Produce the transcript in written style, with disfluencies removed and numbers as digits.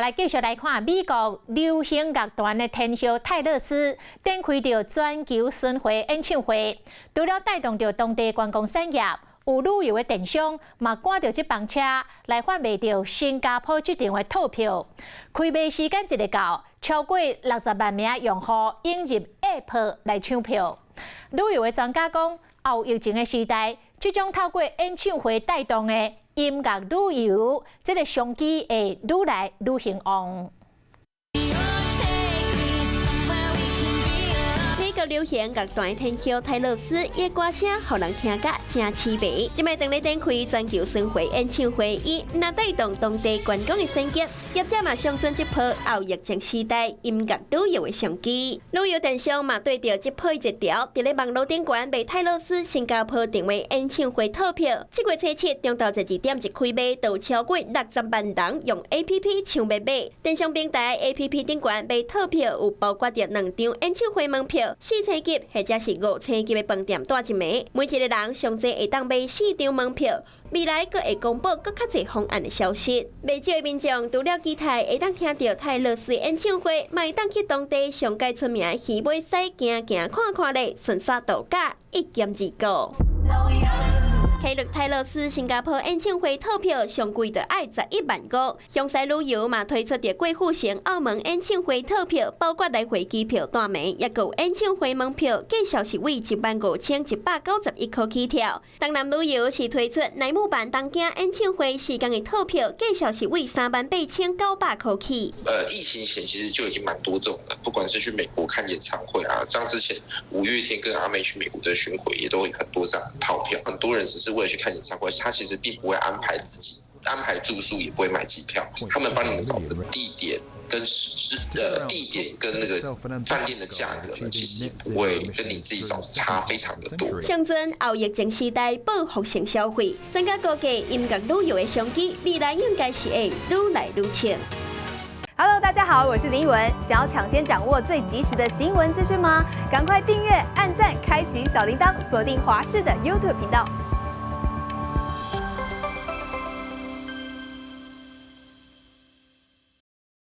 来继续来看美国流行乐团的天后泰勒斯展开着全球巡回演唱会，除了带动着当地观光产业，有旅游的电商嘛赶着这班车来贩卖着新加坡这场的套票。开卖时间一日到，超过60万名用户引入 App 来抢票。旅游的专家讲，后疫情的时代，这种透过演唱会带动的音乐旅游，这个商机会愈来愈兴旺。美国流行乐团的天后泰勒斯，伊歌声互人听甲真刺鼻。今摆当咧展开全球巡回演唱会，伊若带动当地观光的升级，业者嘛相信这波后疫情时代音乐旅游的商机。旅游电商嘛对着这波一条，伫咧网络顶管卖泰勒斯新加坡定位演唱会套票。7月7日中昼12点一开卖，就有超过60万人用 APP 抢买买。电商平台 APP 顶管卖套票，有包括着2张演唱会门票。4星级或者是5星级的饭店带一枚，每一个人上侪会当买4张门票。未来阁会公布阁较侪方案的消息。未少的民众除了期待会当听到泰勒斯演唱会，嘛会当去当地上界出名的鱼尾狮行行看看咧，顺耍度假1兼2个。开入泰勒斯新加坡演唱会套票上贵就爱11万5，详细旅游嘛推出着贵妇城澳门演唱会套票，包括来回机票单枚，也有演唱会门票，计销是为15191块起跳。东南旅游是推出内幕版东京演唱会时间的套票，计销是为38900块起。疫情前其实就已经蛮多这种了，不管是去美国看演唱会啊，像之前5月天跟阿妹去美国的巡回，也都会很多这样的套票，很多人只是为了去看演唱会，他其实并不会安排自己安排住宿，也不会买机票，他们帮你们找的地点跟那个饭店的价格呢，其实也不会跟你自己找差非常的多。象征后疫情时代报复性消费，专家估计音乐旅游的商机未来应该是会愈来愈强。Hello， 大家好，我是林依文。想要抢先掌握最及时的新闻资讯吗？赶快订阅、按赞、开启小铃铛，锁定华视的 YouTube 频道。